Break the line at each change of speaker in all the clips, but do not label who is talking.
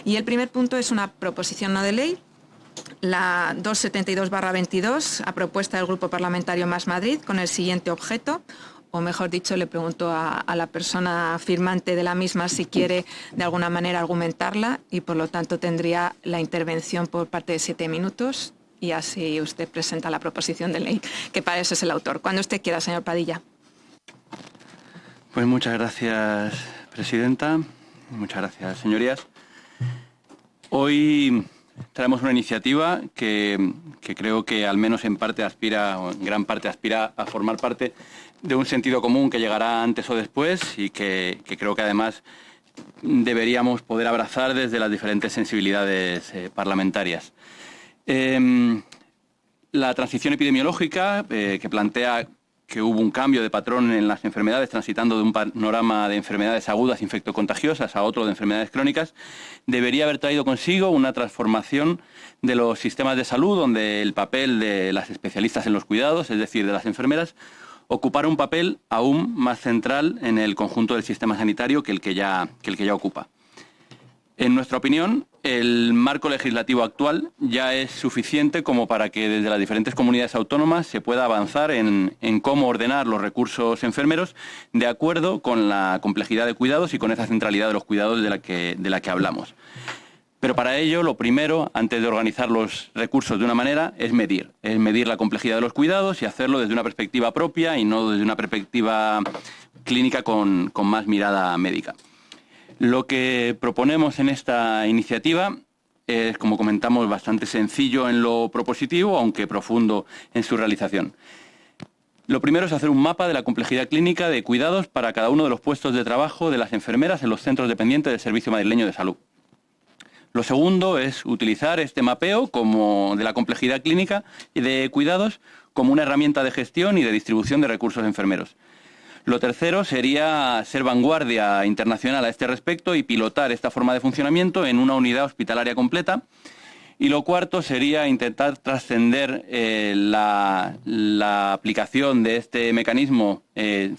Y el primer punto es una proposición no de ley, la 272/22, a propuesta del Grupo Parlamentario Más Madrid, con el siguiente objeto, o mejor dicho, le pregunto a la persona firmante de la misma si quiere de alguna manera argumentarla, y por lo tanto tendría la intervención por parte de 7 minutos, y así usted presenta la proposición de ley, que para eso es el autor. Cuando usted quiera, señor Padilla.
Pues muchas gracias, presidenta. Muchas gracias, señorías. Hoy traemos una iniciativa que creo que al menos en parte aspira, o en gran parte aspira a formar parte de un sentido común que llegará antes o después y que creo que además deberíamos poder abrazar desde las diferentes sensibilidades parlamentarias. La transición epidemiológica que plantea que hubo un cambio de patrón en las enfermedades, transitando de un panorama de enfermedades agudas infectocontagiosas a otro de enfermedades crónicas, debería haber traído consigo una transformación de los sistemas de salud, donde el papel de las especialistas en los cuidados, es decir, de las enfermeras, ocupara un papel aún más central en el conjunto del sistema sanitario que el que ya ocupa. En nuestra opinión, el marco legislativo actual ya es suficiente como para que desde las diferentes comunidades autónomas se pueda avanzar en cómo ordenar los recursos enfermeros de acuerdo con la complejidad de cuidados y con esa centralidad de los cuidados de la que hablamos. Pero para ello, lo primero, antes de organizar los recursos de una manera, es medir la complejidad de los cuidados y hacerlo desde una perspectiva propia y no desde una perspectiva clínica con más mirada médica. Lo que proponemos en esta iniciativa es, como comentamos, bastante sencillo en lo propositivo, aunque profundo en su realización. Lo primero es hacer un mapa de la complejidad clínica de cuidados para cada uno de los puestos de trabajo de las enfermeras en los centros dependientes del Servicio Madrileño de Salud. Lo segundo es utilizar este mapeo de la complejidad clínica y de cuidados como una herramienta de gestión y de distribución de recursos enfermeros. Lo tercero sería ser vanguardia internacional a este respecto y pilotar esta forma de funcionamiento en una unidad hospitalaria completa. Y lo cuarto sería intentar trascender la aplicación de este mecanismo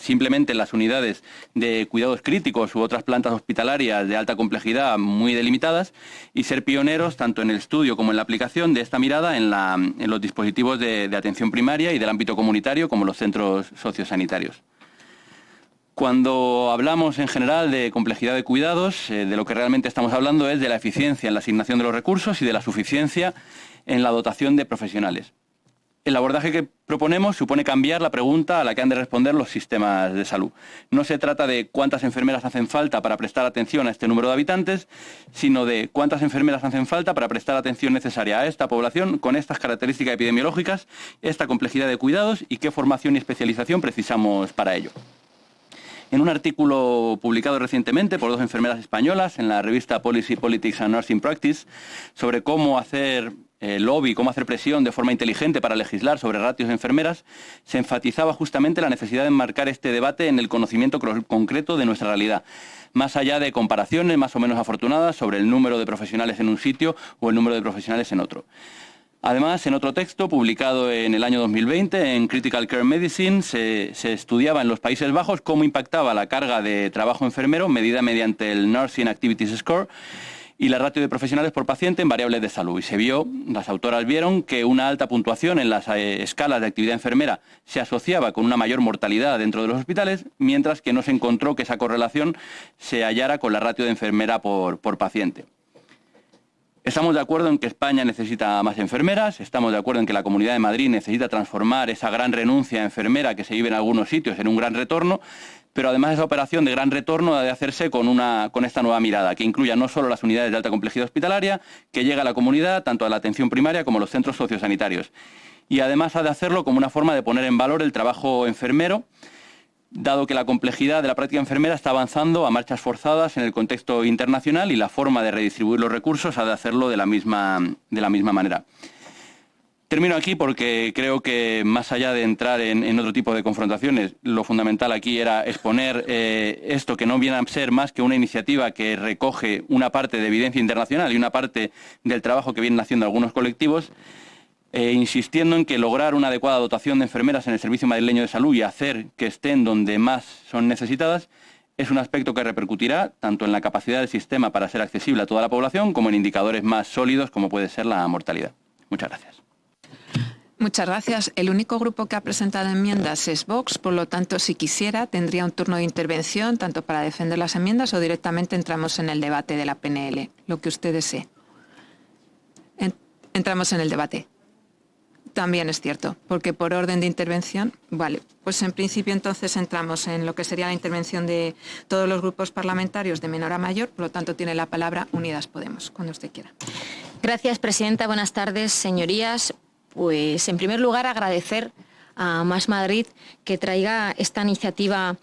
simplemente en las unidades de cuidados críticos u otras plantas hospitalarias de alta complejidad muy delimitadas y ser pioneros tanto en el estudio como en la aplicación de esta mirada en los dispositivos de atención primaria y del ámbito comunitario como los centros sociosanitarios. Cuando hablamos en general de complejidad de cuidados, de lo que realmente estamos hablando es de la eficiencia en la asignación de los recursos y de la suficiencia en la dotación de profesionales. El abordaje que proponemos supone cambiar la pregunta a la que han de responder los sistemas de salud. No se trata de cuántas enfermeras hacen falta para prestar atención a este número de habitantes, sino de cuántas enfermeras hacen falta para prestar atención necesaria a esta población con estas características epidemiológicas, esta complejidad de cuidados y qué formación y especialización precisamos para ello. En un artículo publicado recientemente por 2 enfermeras españolas en la revista Policy, Politics and Nursing Practice sobre cómo hacer lobby, cómo hacer presión de forma inteligente para legislar sobre ratios de enfermeras, se enfatizaba justamente la necesidad de enmarcar este debate en el conocimiento concreto de nuestra realidad, más allá de comparaciones más o menos afortunadas sobre el número de profesionales en un sitio o el número de profesionales en otro. Además, en otro texto publicado en el año 2020 en Critical Care Medicine se estudiaba en los Países Bajos cómo impactaba la carga de trabajo enfermero medida mediante el Nursing Activities Score y la ratio de profesionales por paciente en variables de salud. Y las autoras vieron que una alta puntuación en las escalas de actividad enfermera se asociaba con una mayor mortalidad dentro de los hospitales, mientras que no se encontró que esa correlación se hallara con la ratio de enfermera por paciente. Estamos de acuerdo en que España necesita más enfermeras, estamos de acuerdo en que la Comunidad de Madrid necesita transformar esa gran renuncia enfermera que se vive en algunos sitios en un gran retorno, pero además esa operación de gran retorno ha de hacerse con esta nueva mirada, que incluya no solo las unidades de alta complejidad hospitalaria, que llegue a la comunidad, tanto a la atención primaria como a los centros sociosanitarios. Y además ha de hacerlo como una forma de poner en valor el trabajo enfermero, dado que la complejidad de la práctica enfermera está avanzando a marchas forzadas en el contexto internacional y la forma de redistribuir los recursos ha de hacerlo de la misma manera. Termino aquí porque creo que más allá de entrar en otro tipo de confrontaciones, lo fundamental aquí era exponer esto que no viene a ser más que una iniciativa que recoge una parte de evidencia internacional y una parte del trabajo que vienen haciendo algunos colectivos, insistiendo en que lograr una adecuada dotación de enfermeras en el Servicio Madrileño de Salud y hacer que estén donde más son necesitadas Es un aspecto que repercutirá tanto en la capacidad del sistema para ser accesible a toda la población como en indicadores más sólidos como puede ser la mortalidad. Muchas gracias.
Muchas gracias. El único grupo que ha presentado enmiendas es Vox, por lo tanto, si quisiera, tendría un turno de intervención, tanto para defender las enmiendas o directamente entramos en el debate de la PNL, lo que usted desee. Entramos en el debate. También es cierto, porque por orden de intervención, vale, pues en principio entonces entramos en lo que sería la intervención de todos los grupos parlamentarios de menor a mayor, por lo tanto tiene la palabra Unidas Podemos, cuando usted quiera.
Gracias, presidenta. Buenas tardes, señorías. Pues en primer lugar agradecer a Más Madrid que traiga esta iniciativa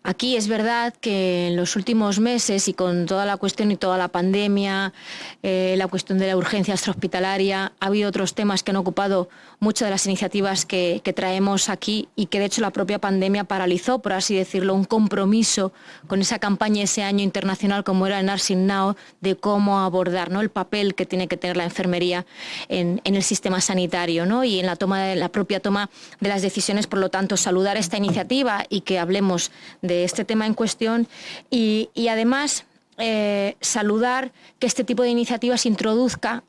aquí. Es verdad que en los últimos meses y con toda la cuestión y toda la pandemia, la cuestión de la urgencia extrahospitalaria, ha habido otros temas que han ocupado muchas de las iniciativas que traemos aquí y que de hecho la propia pandemia paralizó, por así decirlo, un compromiso con esa campaña ese año internacional como era el Nursing Now, de cómo abordar, ¿no?, el papel que tiene que tener la enfermería en el sistema sanitario, ¿no?, y en la propia toma de las decisiones. Por lo tanto, saludar esta iniciativa y que hablemos de este tema en cuestión y además saludar que este tipo de iniciativas introduzca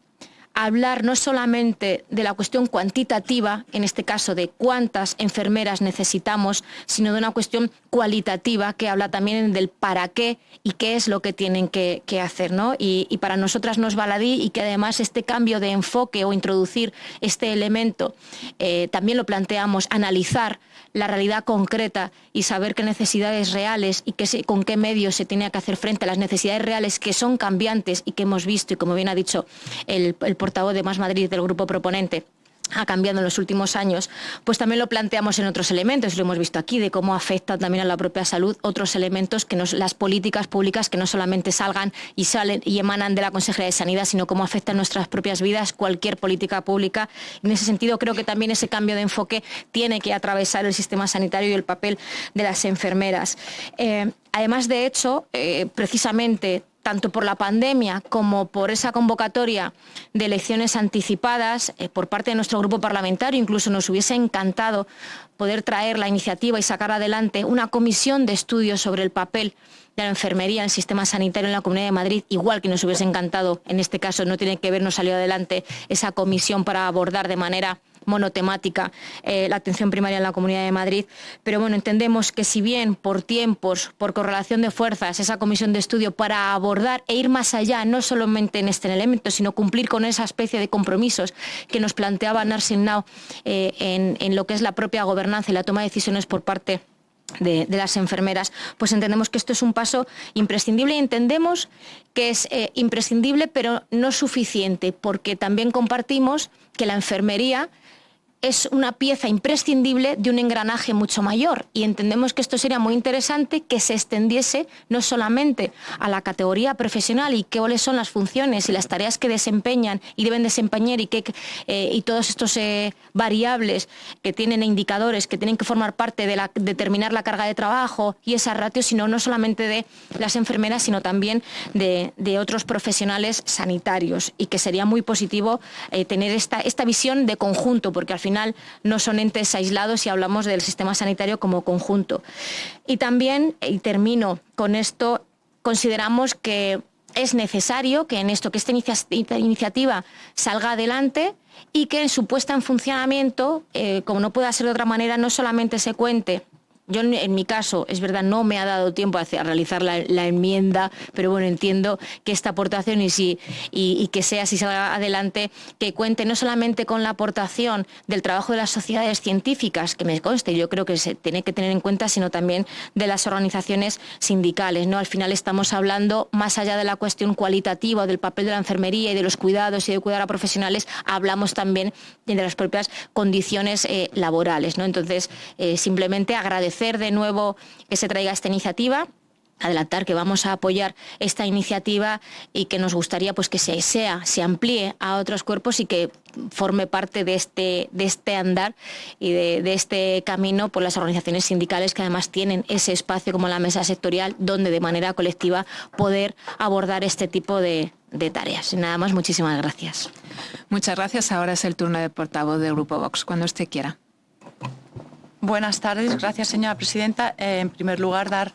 hablar no solamente de la cuestión cuantitativa, en este caso de cuántas enfermeras necesitamos, sino de una cuestión cualitativa que habla también del para qué y qué es lo que tienen que hacer, ¿no? Y para nosotras no es baladí, y que además este cambio de enfoque o introducir este elemento también lo planteamos, analizar la realidad concreta y saber qué necesidades reales y con qué medios se tiene que hacer frente a las necesidades reales que son cambiantes y que hemos visto, y como bien ha dicho el portavoz de Más Madrid del grupo proponente, ha cambiado en los últimos años, pues también lo planteamos en otros elementos, lo hemos visto aquí, de cómo afecta también a la propia salud otros elementos, las políticas públicas que no solamente salen y emanan de la Consejería de Sanidad, sino cómo afectan nuestras propias vidas cualquier política pública. En ese sentido, creo que también ese cambio de enfoque tiene que atravesar el sistema sanitario y el papel de las enfermeras. Además, de hecho, precisamente, tanto por la pandemia como por esa convocatoria de elecciones anticipadas por parte de nuestro grupo parlamentario, incluso nos hubiese encantado poder traer la iniciativa y sacar adelante una comisión de estudios sobre el papel de la enfermería en el sistema sanitario en la Comunidad de Madrid, igual que nos hubiese encantado, en este caso no tiene que ver, no salió adelante esa comisión para abordar de manera monotemática la atención primaria en la Comunidad de Madrid. Pero bueno, entendemos que si bien por tiempos, por correlación de fuerzas, esa comisión de estudio para abordar e ir más allá, no solamente en este elemento, sino cumplir con esa especie de compromisos que nos planteaba Nursing Now en lo que es la propia gobernanza y la toma de decisiones por parte de las enfermeras, pues entendemos que esto es un paso imprescindible, y entendemos que es imprescindible pero no suficiente, porque también compartimos que la enfermería es una pieza imprescindible de un engranaje mucho mayor, y entendemos que esto sería muy interesante que se extendiese no solamente a la categoría profesional y cuáles son las funciones y las tareas que desempeñan y deben desempeñar y todos estos variables que tienen indicadores que tienen que formar parte de determinar la carga de trabajo y esa ratio, sino no solamente de las enfermeras, sino también de otros profesionales sanitarios, y que sería muy positivo tener esta visión de conjunto, porque al final no son entes aislados y hablamos del sistema sanitario como conjunto. Y también, y termino con esto, consideramos que es necesario que esta iniciativa salga adelante y que en su puesta en funcionamiento, como no puede ser de otra manera, no solamente se cuente. Yo, en mi caso, es verdad, no me ha dado tiempo a realizar la enmienda, pero bueno, entiendo que esta aportación y que sea, si salga adelante, que cuente no solamente con la aportación del trabajo de las sociedades científicas, que me conste, yo creo que se tiene que tener en cuenta, sino también de las organizaciones sindicales, ¿no? Al final estamos hablando, más allá de la cuestión cualitativa, del papel de la enfermería y de los cuidados y de cuidar a profesionales, hablamos también de las propias condiciones laborales, ¿no? Entonces, simplemente agradecer de nuevo que se traiga esta iniciativa, adelantar que vamos a apoyar esta iniciativa y que nos gustaría pues que se amplíe a otros cuerpos y que forme parte de este andar y de este camino por las organizaciones sindicales, que además tienen ese espacio como la mesa sectorial donde de manera colectiva poder abordar este tipo de tareas. Nada más, muchísimas gracias.
Muchas gracias. Ahora es el turno del portavoz del Grupo Vox, cuando usted quiera.
Buenas tardes, gracias señora presidenta. En primer lugar, dar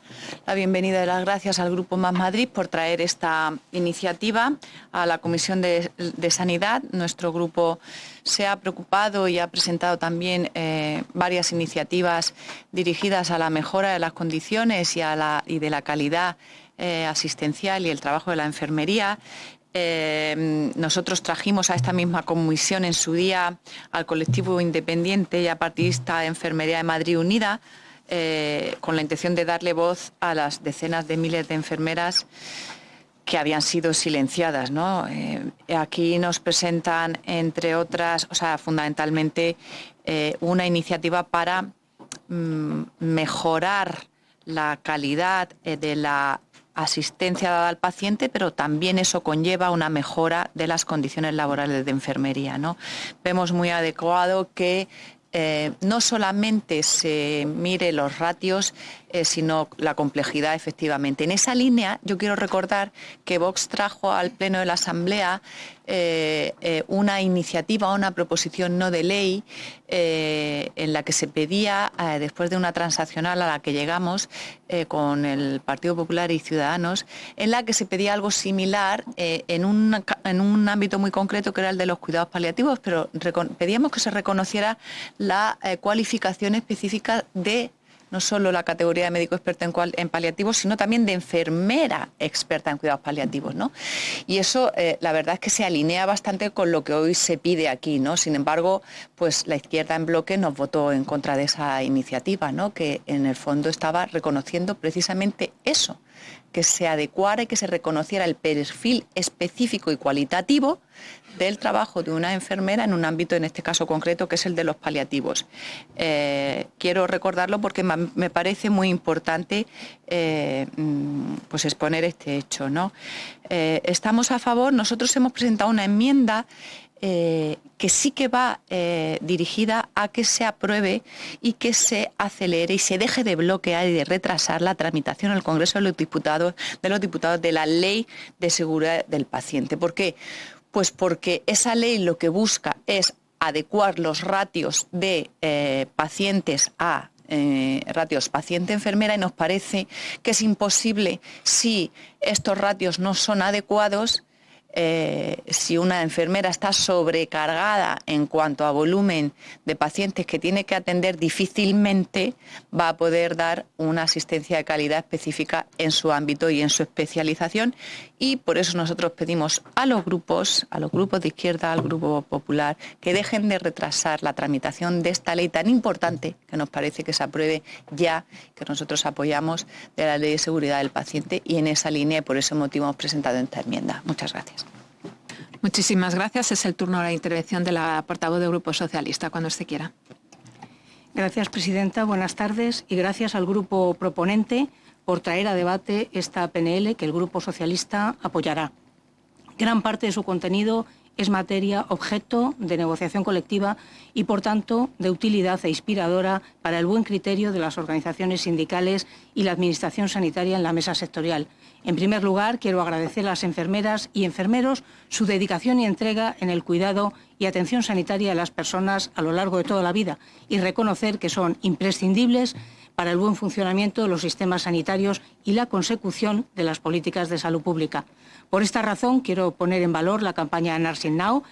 la bienvenida y las gracias al Grupo Más Madrid por traer esta iniciativa a la Comisión de Sanidad. Nuestro grupo se ha preocupado y ha presentado también varias iniciativas dirigidas a la mejora de las condiciones y de la calidad asistencial y el trabajo de la enfermería. Nosotros trajimos a esta misma comisión en su día al colectivo independiente y apartidista Enfermería de Madrid Unida, con la intención de darle voz a las decenas de miles de enfermeras que habían sido silenciadas, ¿no? Aquí nos presentan, entre otras, fundamentalmente, una iniciativa para mejorar la calidad de la asistencia dada al paciente, pero también eso conlleva una mejora de las condiciones laborales de enfermería, ¿no? Vemos muy adecuado que no solamente se mire los ratios, sino la complejidad efectivamente. En esa línea yo quiero recordar que Vox trajo al Pleno de la Asamblea una iniciativa, una proposición no de ley en la que se pedía, después de una transaccional a la que llegamos con el Partido Popular y Ciudadanos, en la que se pedía algo similar en un ámbito muy concreto que era el de los cuidados paliativos, pero pedíamos que se reconociera la cualificación específica de no solo la categoría de médico experto en paliativos, sino también de enfermera experta en cuidados paliativos, ¿no? Y eso, la verdad es que se alinea bastante con lo que hoy se pide aquí, ¿no? Sin embargo, pues la izquierda en bloque nos votó en contra de esa iniciativa, ¿no? Que en el fondo estaba reconociendo precisamente eso, que se adecuara y que se reconociera el perfil específico y cualitativo del trabajo de una enfermera en un ámbito, en este caso concreto, que es el de los paliativos. Quiero recordarlo porque me parece muy importante pues exponer este hecho, ¿no? Estamos a favor, nosotros hemos presentado una enmienda que sí que va dirigida a que se apruebe y que se acelere y se deje de bloquear y de retrasar la tramitación en el Congreso de los Diputados de la Ley de Seguridad del Paciente. ¿Por qué? Pues porque esa ley lo que busca es adecuar los ratios de pacientes a ratios paciente-enfermera, y nos parece que es imposible, si estos ratios no son adecuados, si una enfermera está sobrecargada en cuanto a volumen de pacientes que tiene que atender, difícilmente va a poder dar una asistencia de calidad específica en su ámbito y en su especialización. Y por eso nosotros pedimos a los grupos de izquierda, al Grupo Popular, que dejen de retrasar la tramitación de esta ley tan importante, que nos parece que se apruebe ya, que nosotros apoyamos, de la Ley de Seguridad del Paciente, y en esa línea, y por ese motivo hemos presentado esta enmienda. Muchas gracias.
Muchísimas gracias. Es el turno de la intervención de la portavoz del Grupo Socialista, cuando usted quiera.
Gracias, presidenta. Buenas tardes, y gracias al grupo proponente por traer a debate esta PNL que el Grupo Socialista apoyará. Gran parte de su contenido es materia objeto de negociación colectiva y, por tanto, de utilidad e inspiradora para el buen criterio de las organizaciones sindicales y la Administración sanitaria en la mesa sectorial. En primer lugar, quiero agradecer a las enfermeras y enfermeros su dedicación y entrega en el cuidado y atención sanitaria de las personas a lo largo de toda la vida, y reconocer que son imprescindibles para el buen funcionamiento de los sistemas sanitarios y la consecución de las políticas de salud pública. Por esta razón, quiero poner en valor la campaña Nursing Now,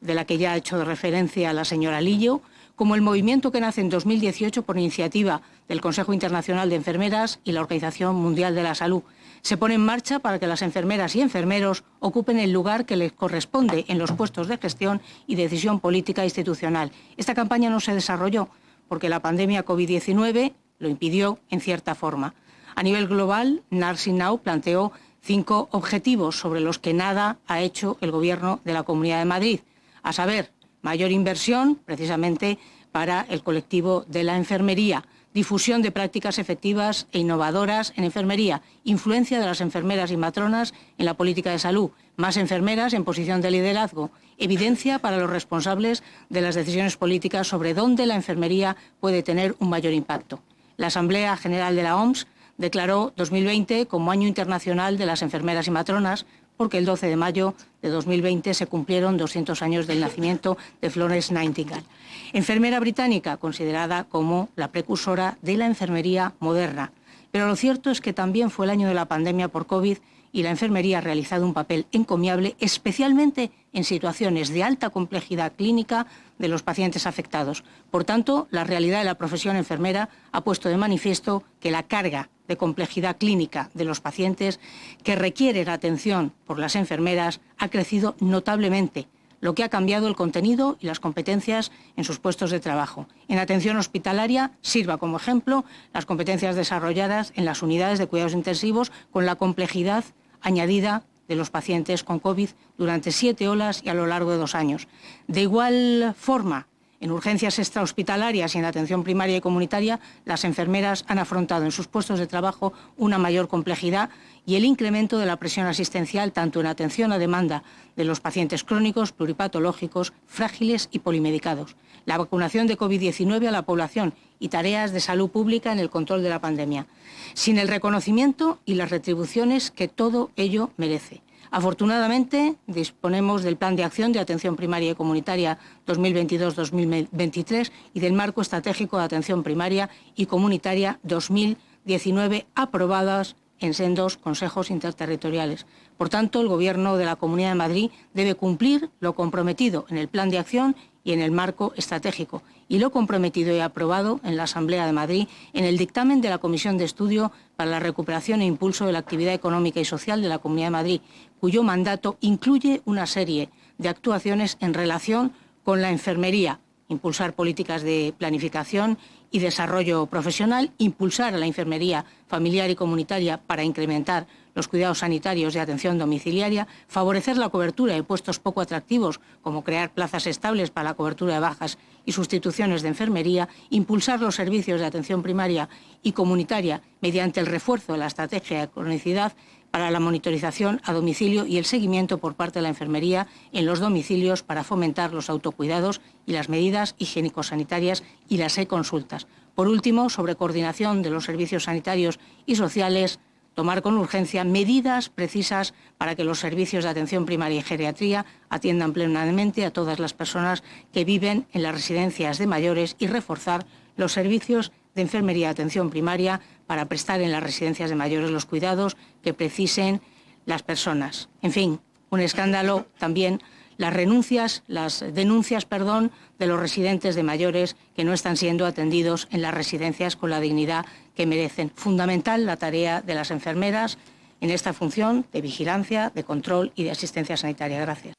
de la que ya ha hecho referencia la señora Lillo, como el movimiento que nace en 2018 por iniciativa del Consejo Internacional de Enfermeras y la Organización Mundial de la Salud. Se pone en marcha para que las enfermeras y enfermeros ocupen el lugar que les corresponde en los puestos de gestión y decisión política e institucional. Esta campaña no se desarrolló porque la pandemia COVID-19 lo impidió en cierta forma. A nivel global, Nursing Now planteó 5 objetivos sobre los que nada ha hecho el Gobierno de la Comunidad de Madrid, a saber, mayor inversión, precisamente para el colectivo de la enfermería, difusión de prácticas efectivas e innovadoras en enfermería, influencia de las enfermeras y matronas en la política de salud, más enfermeras en posición de liderazgo, evidencia para los responsables de las decisiones políticas sobre dónde la enfermería puede tener un mayor impacto. La Asamblea General de la OMS declaró 2020 como Año Internacional de las Enfermeras y Matronas, porque el 12 de mayo de 2020 se cumplieron 200 años del nacimiento de Florence Nightingale, enfermera británica considerada como la precursora de la enfermería moderna. Pero lo cierto es que también fue el año de la pandemia por COVID y la enfermería ha realizado un papel encomiable, especialmente en situaciones de alta complejidad clínica de los pacientes afectados. Por tanto, la realidad de la profesión enfermera ha puesto de manifiesto que la carga de complejidad clínica de los pacientes que requieren atención por las enfermeras ha crecido notablemente, lo que ha cambiado el contenido y las competencias en sus puestos de trabajo. En atención hospitalaria sirva como ejemplo las competencias desarrolladas en las unidades de cuidados intensivos con la complejidad añadida de los pacientes con COVID durante 7 olas y a lo largo de 2 años. De igual forma, en urgencias extrahospitalarias y en atención primaria y comunitaria, las enfermeras han afrontado en sus puestos de trabajo una mayor complejidad y el incremento de la presión asistencial tanto en atención a demanda de los pacientes crónicos, pluripatológicos, frágiles y polimedicados, la vacunación de COVID-19 a la población y tareas de salud pública en el control de la pandemia, sin el reconocimiento y las retribuciones que todo ello merece. Afortunadamente, disponemos del Plan de Acción de Atención Primaria y Comunitaria 2022-2023 y del Marco Estratégico de Atención Primaria y Comunitaria 2019, aprobadas en sendos consejos interterritoriales. Por tanto, el Gobierno de la Comunidad de Madrid debe cumplir lo comprometido en el Plan de Acción y en el marco estratégico, y lo comprometido y aprobado en la Asamblea de Madrid en el dictamen de la Comisión de Estudio para la Recuperación e Impulso de la Actividad Económica y Social de la Comunidad de Madrid, cuyo mandato incluye una serie de actuaciones en relación con la enfermería, impulsar políticas de planificación y desarrollo profesional, impulsar a la enfermería familiar y comunitaria para incrementar los cuidados sanitarios de atención domiciliaria, favorecer la cobertura de puestos poco atractivos, como crear plazas estables para la cobertura de bajas y sustituciones de enfermería, impulsar los servicios de atención primaria y comunitaria mediante el refuerzo de la estrategia de cronicidad para la monitorización a domicilio y el seguimiento por parte de la enfermería en los domicilios para fomentar los autocuidados y las medidas higiénico-sanitarias y las e-consultas. Por último, sobre coordinación de los servicios sanitarios y sociales, tomar con urgencia medidas precisas para que los servicios de atención primaria y geriatría atiendan plenamente a todas las personas que viven en las residencias de mayores y reforzar los servicios de enfermería de atención primaria para prestar en las residencias de mayores los cuidados que precisen las personas. En fin, un escándalo también las denuncias, de los residentes de mayores que no están siendo atendidos en las residencias con la dignidad que merecen. Fundamental la tarea de las enfermeras en esta función de vigilancia, de control y de asistencia sanitaria. Gracias.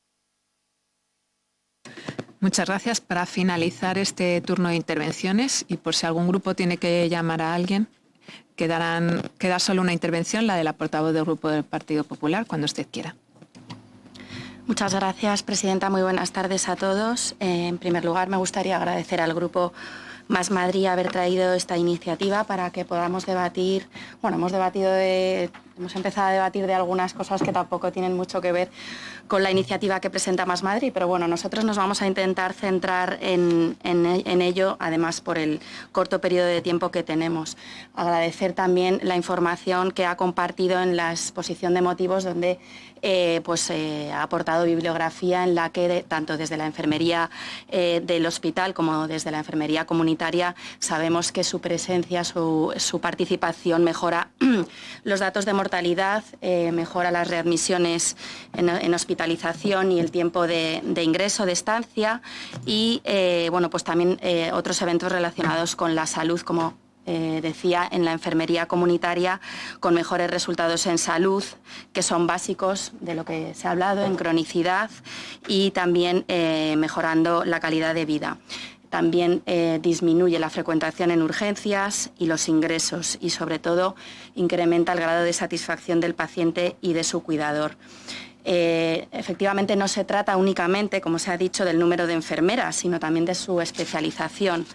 Muchas gracias. Para finalizar este turno de intervenciones, y por si algún grupo tiene que llamar a alguien, queda solo una intervención, la de la portavoz del Grupo del Partido Popular, cuando usted quiera.
Muchas gracias, presidenta. Muy buenas tardes a todos. En primer lugar, me gustaría agradecer al Grupo Más Madrid haber traído esta iniciativa para que podamos debatir. Bueno, hemos empezado a debatir de algunas cosas que tampoco tienen mucho que ver con la iniciativa que presenta Más Madrid, pero bueno, nosotros nos vamos a intentar centrar en ello, además por el corto periodo de tiempo que tenemos. Agradecer también la información que ha compartido en la exposición de motivos, donde ha aportado bibliografía en la que tanto desde la enfermería del hospital como desde la enfermería comunitaria sabemos que su presencia, su participación mejora los datos de mortalidad, mejora las readmisiones en hospitalización y el tiempo de ingreso, de estancia y pues también otros eventos relacionados con la salud, como decía, en la enfermería comunitaria, con mejores resultados en salud, que son básicos de lo que se ha hablado, en cronicidad y también mejorando la calidad de vida. También disminuye la frecuentación en urgencias y los ingresos y, sobre todo, incrementa el grado de satisfacción del paciente y de su cuidador. Efectivamente, no se trata únicamente, como se ha dicho, del número de enfermeras, sino también de su especialización.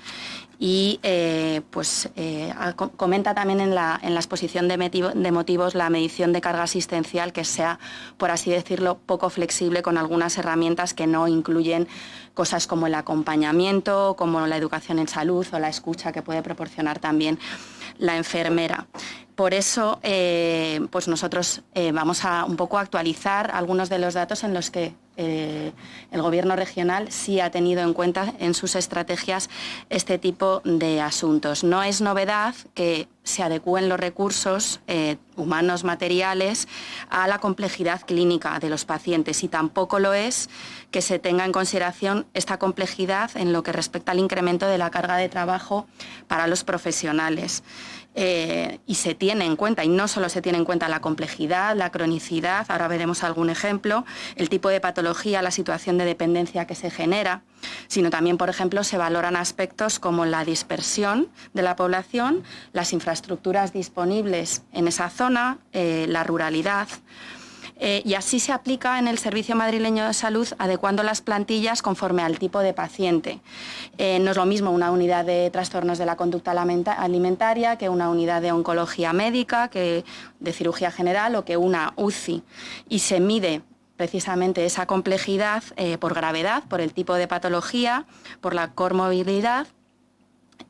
Y comenta también en la exposición de motivos la medición de carga asistencial que sea, por así decirlo, poco flexible, con algunas herramientas que no incluyen cosas como el acompañamiento, como la educación en salud o la escucha que puede proporcionar también la enfermera. Por eso, pues nosotros vamos a un poco actualizar algunos de los datos en los que el Gobierno regional sí ha tenido en cuenta en sus estrategias este tipo de asuntos. No es novedad que se adecúen los recursos humanos, materiales, a la complejidad clínica de los pacientes, y tampoco lo es que se tenga en consideración esta complejidad en lo que respecta al incremento de la carga de trabajo para los profesionales. Y se tiene en cuenta, y no solo se tiene en cuenta la complejidad, la cronicidad, ahora veremos algún ejemplo, el tipo de patología, la situación de dependencia que se genera, sino también, por ejemplo, se valoran aspectos como la dispersión de la población, las infraestructuras disponibles en esa zona, la ruralidad. Y así se aplica en el Servicio Madrileño de Salud, adecuando las plantillas conforme al tipo de paciente. No es lo mismo una unidad de trastornos de la conducta alimentaria que una unidad de oncología médica, que de cirugía general o que una UCI. Y se mide precisamente esa complejidad por gravedad, por el tipo de patología, por la comorbilidad,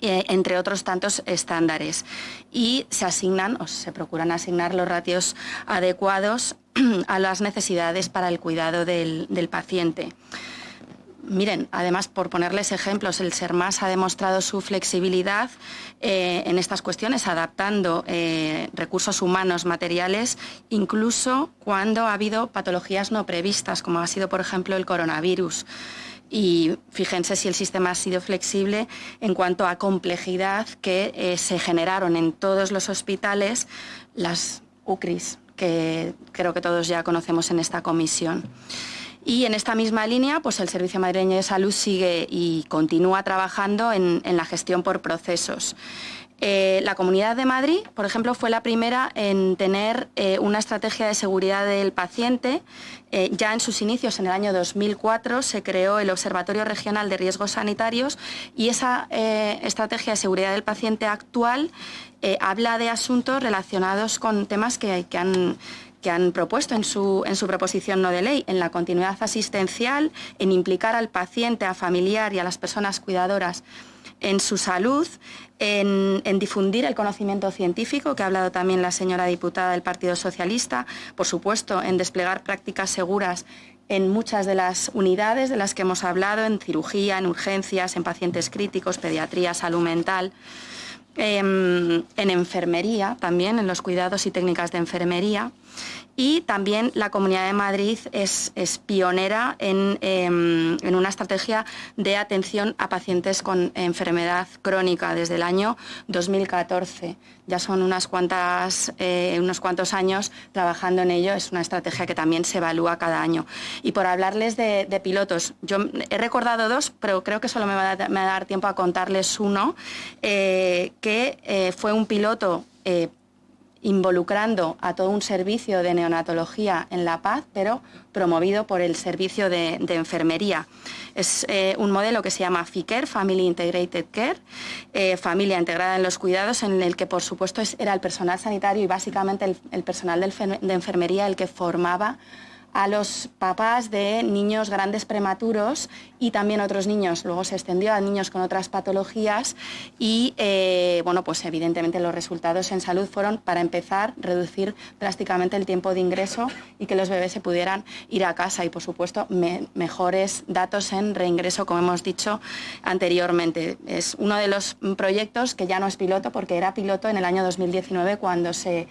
entre otros tantos estándares. Y se asignan o se procuran asignar los ratios adecuados a las necesidades para el cuidado del paciente. Miren, además, por ponerles ejemplos, el SERMAS ha demostrado su flexibilidad en estas cuestiones, adaptando recursos humanos, materiales, incluso cuando ha habido patologías no previstas, como ha sido, por ejemplo, el coronavirus. Y fíjense si el sistema ha sido flexible en cuanto a complejidad que se generaron en todos los hospitales, las UCRIs, que creo que todos ya conocemos en esta comisión. Y en esta misma línea, pues el Servicio Madrileño de Salud sigue y continúa trabajando en la gestión por procesos. La Comunidad de Madrid, por ejemplo, fue la primera en tener una estrategia de seguridad del paciente. Ya en sus inicios, en el año 2004, se creó el Observatorio Regional de Riesgos Sanitarios, y esa estrategia de seguridad del paciente actual habla de asuntos relacionados con temas que han propuesto en su proposición no de ley, en la continuidad asistencial, en implicar al paciente, a familiar y a las personas cuidadoras en su salud, en difundir el conocimiento científico, que ha hablado también la señora diputada del Partido Socialista, por supuesto, en desplegar prácticas seguras en muchas de las unidades de las que hemos hablado, en cirugía, en urgencias, en pacientes críticos, pediatría, salud mental, en enfermería también, en los cuidados y técnicas de enfermería. Y también la Comunidad de Madrid es pionera en una estrategia de atención a pacientes con enfermedad crónica desde el año 2014. Ya son unos cuantos años trabajando en ello. Es una estrategia que también se evalúa cada año. Y por hablarles de pilotos, yo he recordado 2, pero creo que solo me va a dar tiempo a contarles uno, que fue un piloto involucrando a todo un servicio de neonatología en La Paz, pero promovido por el servicio de enfermería. Es un modelo que se llama FICARE, Family Integrated Care, familia integrada en los cuidados, en el que, por supuesto, era el personal sanitario y básicamente el personal de enfermería el que formaba a los papás de niños grandes prematuros y también otros niños. Luego se extendió a niños con otras patologías y, pues evidentemente los resultados en salud fueron, para empezar, reducir drásticamente el tiempo de ingreso y que los bebés se pudieran ir a casa y, por supuesto, mejores datos en reingreso, como hemos dicho anteriormente. Es uno de los proyectos que ya no es piloto, porque era piloto en el año 2019 cuando se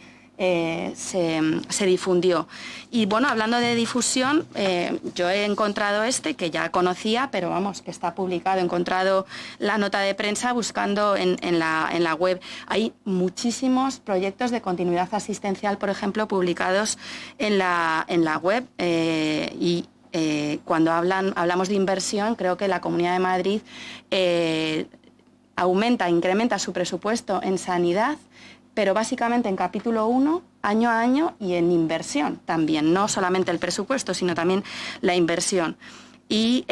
difundió. Y bueno, hablando de difusión, yo he encontrado que ya conocía, pero vamos, que está publicado. He encontrado la nota de prensa buscando en la web. Hay muchísimos proyectos de continuidad asistencial, por ejemplo, publicados en la web. Cuando hablamos de inversión, creo que la Comunidad de Madrid incrementa su presupuesto en sanidad, pero básicamente en capítulo 1, año a año, y en inversión también, no solamente el presupuesto, sino también la inversión. Y,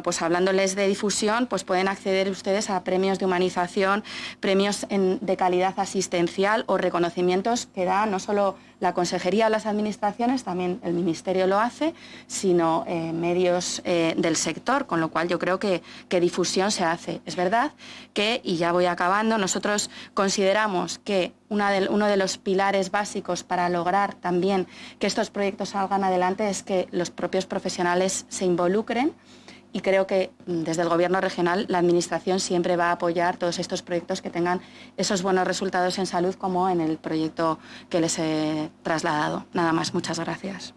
pues hablándoles de difusión, pues pueden acceder ustedes a premios de humanización, premios de calidad asistencial o reconocimientos que da no solo la Consejería o las administraciones, también el Ministerio lo hace, sino medios del sector, con lo cual yo creo que difusión se hace. Es verdad que, y ya voy acabando, nosotros consideramos que uno de los pilares básicos para lograr también que estos proyectos salgan adelante es que los propios profesionales se involucren, y creo que desde el Gobierno regional la Administración siempre va a apoyar todos estos proyectos que tengan esos buenos resultados en salud, como en el proyecto que les he trasladado. Nada más, muchas gracias.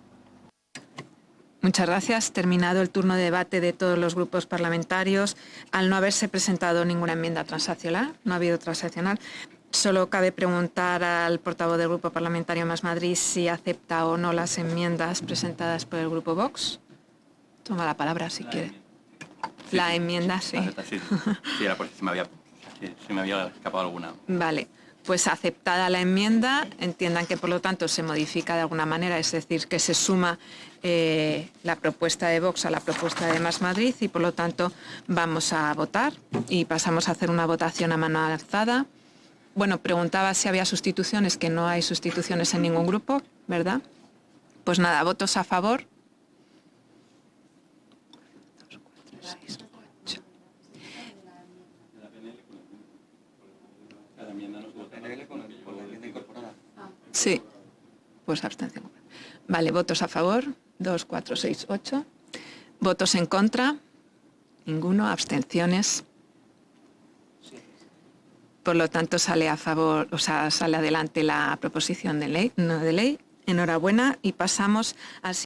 Muchas gracias. Terminado el turno de debate de todos los grupos parlamentarios, al no haberse presentado ninguna enmienda transaccional, no ha habido transaccional, solo cabe preguntar al portavoz del Grupo Parlamentario Más Madrid si acepta o no las enmiendas presentadas por el Grupo Vox. Toma la palabra si quiere. La enmienda, sí.
Sí, era porque se me había escapado alguna.
Vale, pues aceptada la enmienda, entiendan que por lo tanto se modifica de alguna manera, es decir, que se suma la propuesta de Vox a la propuesta de Más Madrid, y por lo tanto vamos a votar y pasamos a hacer una votación a mano alzada. Bueno, preguntaba si había sustituciones, que no hay sustituciones en ningún grupo, ¿verdad? Pues nada, votos a favor. 6, 8. Sí, pues abstención. Vale, votos a favor, 2, 4, 6, 8. Votos en contra, ninguno, abstenciones. Por lo tanto, sale a favor, sale adelante la proposición de ley, no de ley. Enhorabuena, y pasamos al siguiente.